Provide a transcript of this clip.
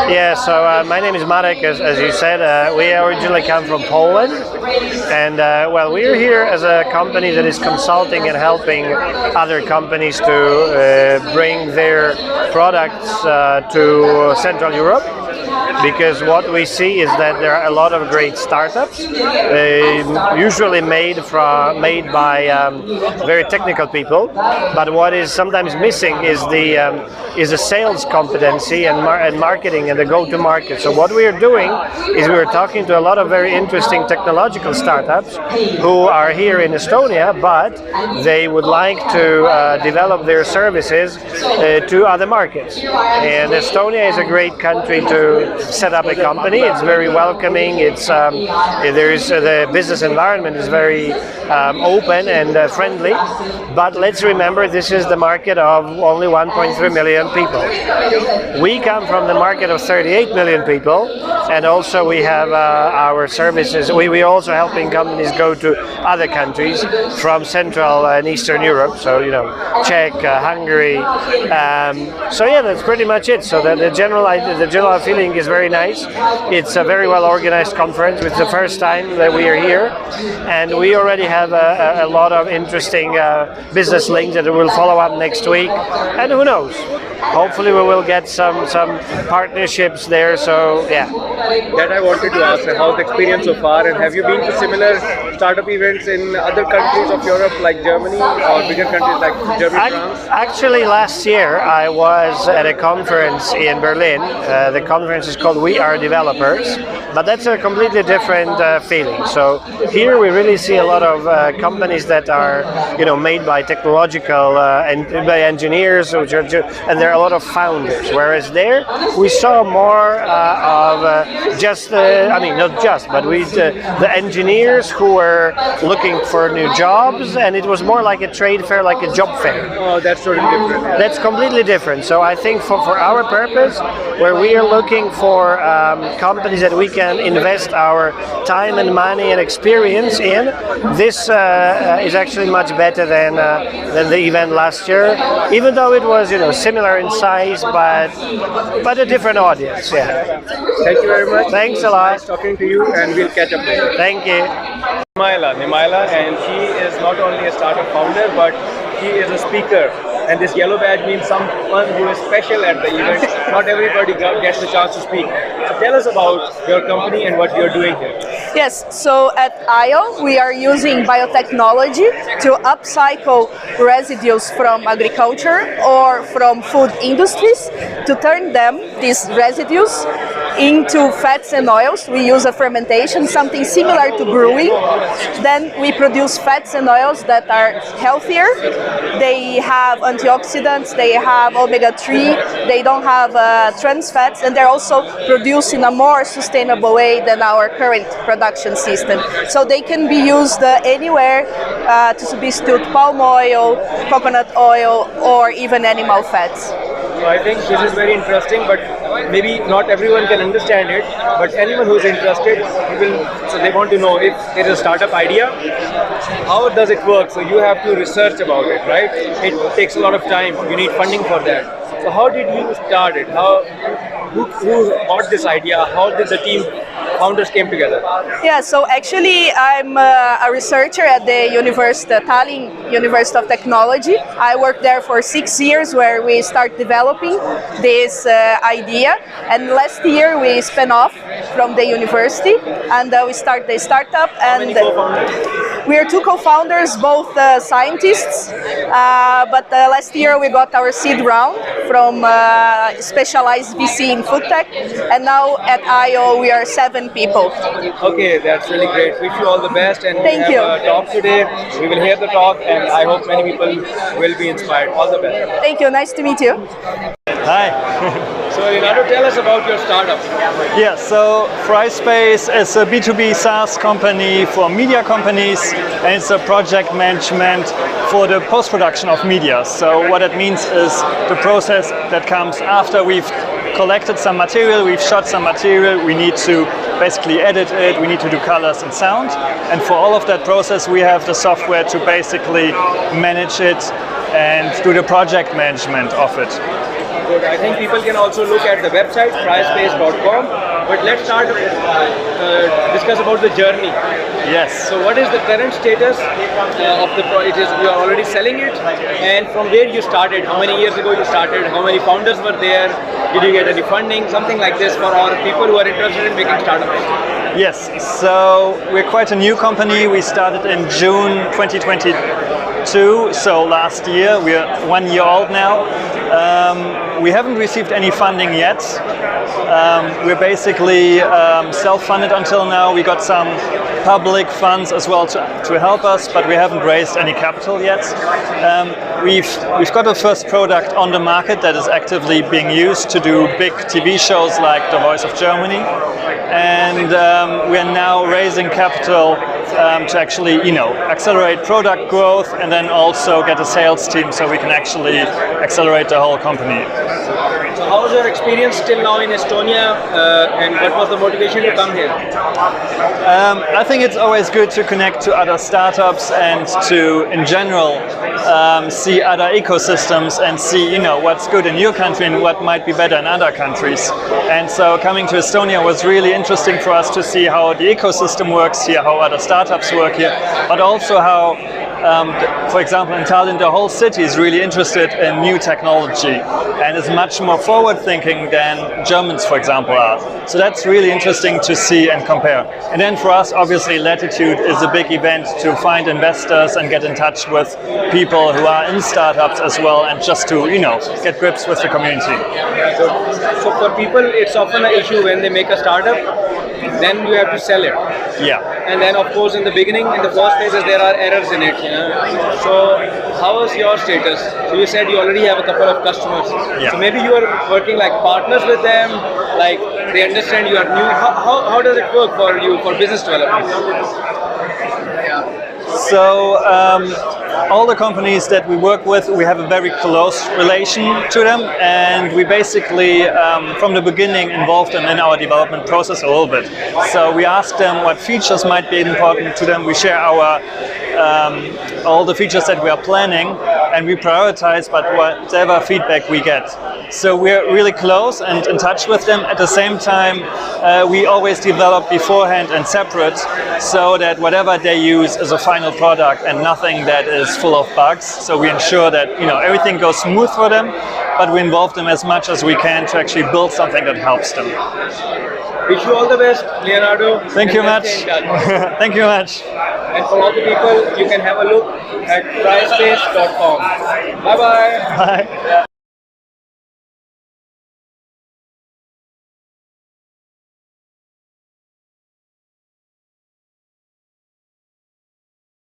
Yeah, so my name is Marek, as you said. We originally come from Poland, and well, we're here as a company that is consulting and helping other companies to bring their products to Central Europe. Because what we see is that there are a lot of great startups, usually made by very technical people. But what is sometimes missing is the sales competency and marketing and the go-to-market. So what we are doing is we are talking to a lot of very interesting technological startups who are here in Estonia, but they would like to develop their services to other markets. And Estonia is a great country to set up a company. It's very welcoming. It's the business environment is very open and friendly. But let's remember, this is the market of only 1.3 million people. We come from the market of 38 million people, and also we have our services. We are also helping companies go to other countries from Central and Eastern Europe. So Czech, Hungary. So yeah, that's pretty much it. So the general feeling is very nice. It's a very well organized conference. It's the first time that we are here, and we already have a lot of interesting business links that will follow up next week. And who knows? Hopefully we will get some partnerships there. So yeah. That I wanted to ask, how's the experience so far, and have you been to similar startup events in other countries of Europe like Germany or bigger countries like Germany, France? Actually, last year I was at a conference in Berlin. The conference is called We Are Developers, but that's a completely different feeling. So here we really see a lot of companies that are made by technological and by engineers, and there are a lot of founders. Whereas there we saw more of just not just, but the engineers who were looking for new jobs, and it was more like a trade fair, like a job fair. Oh, that's totally different. That's completely different. So I think for our purpose, where we are looking for companies that we can invest our time and money and experience in, this is actually much better than the event last year, even though it was similar in size, but a different audience. Yeah. Thank you very much. Thanks a lot. Nice talking to you, and we'll catch up later. Thank you. Nimaila, and she is not only a startup founder, but she is a speaker. And this yellow badge means someone who is special at the event. Not everybody gets the chance to speak. So tell us about your company and what you're doing here. Yes, so at IO we are using biotechnology to upcycle residues from agriculture or from food industries to turn these residues, into fats and oils. We use a fermentation, something similar to brewing. Then we produce fats and oils that are healthier. They have antioxidants, they have omega-3, they don't have trans fats, and they're also produced in a more sustainable way than our current production system. So they can be used anywhere to substitute palm oil, coconut oil, or even animal fats. So I think this is very interesting, but maybe not everyone can understand it, but anyone who's interested, so they want to know if it is a startup idea, how does it work? So you have to research about it, right? It takes a lot of time, you need funding for that. So how did you start it? Who got this idea? How did the founders came together? Yeah, so actually I'm a researcher at the Tallinn University of Technology. I worked there for 6 years where we start developing this idea, and last year we spun off from the university and we start the startup. How many co-founders? We are 2 co-founders, both scientists, but last year we got our seed round from specialized VC in food tech, and now at IO we are 7 people. Okay, that's really great. Wish you all the best, and thank you. We have a talk today. We will hear the talk, and I hope many people will be inspired. All the best. Thank you. Nice to meet you. Hi. So Leonardo, tell us about your startup. Yeah, so FrySpace is a B2B SaaS company for media companies, and it's a project management for the post-production of media. So what it means is the process that comes after we've collected some material, we've shot some material, we need to basically edit it, we need to do colors and sound. And for all of that process, we have the software to basically manage it and do the project management of it. Good. I think people can also look at the website fryspace.com. But let's start discuss about the journey. Yes. So what is the current status of the project? You are already selling it, and from where you started? How many years ago you started? How many founders were there? Did you get any funding? Something like this for our people who are interested in making startups. Yes, so we're quite a new company. We started in June 2022, so last year. We're 1 year old now. We haven't received any funding yet. We're basically self-funded until now. We got some public funds as well to help us, but we haven't raised any capital yet. We've got a first product on the market that is actively being used to do big TV shows like The Voice of Germany, and we are now raising capital to actually, accelerate product growth and then also get a sales team so we can actually accelerate the whole company. So how was your experience till now in Estonia, and what was the motivation to come here? I think it's always good to connect to other startups and to, in general, see other ecosystems and see, what's good in your country and what might be better in other countries. And so coming to Estonia was really interesting for us to see how the ecosystem works here, how other startups work here, but also how, for example, in Tallinn, the whole city is really interested in new technology and is much more forward-thinking than Germans, for example, are. So that's really interesting to see and compare. And then for us, obviously, Latitude is a big event to find investors and get in touch with people who are in startups as well, and just to, get grips with the community. So for people, it's often an issue when they make a startup, then you have to sell it. Yeah. And then, of course, in the beginning, in the first phases, there are errors in it. So how is your status? So you said you already have a couple of customers. Yeah. So maybe you are working like partners with them, like they understand you are new. How does it work for you for business development? So all the companies that we work with, we have a very close relation to them, and we basically, from the beginning, involve them in our development process a little bit. So we ask them what features might be important to them. We share our all the features that we are planning, and we prioritize but whatever feedback we get. So we're really close and in touch with them. At the same time, we always develop beforehand and separate, so that whatever they use is a final product and nothing that is full of bugs. So we ensure that everything goes smooth for them, but we involve them as much as we can to actually build something that helps them. Wish you all the best, Leonardo. Thank you much. Thank you much. And for all the people, you can have a look at fryspace.com. Bye-bye. Bye.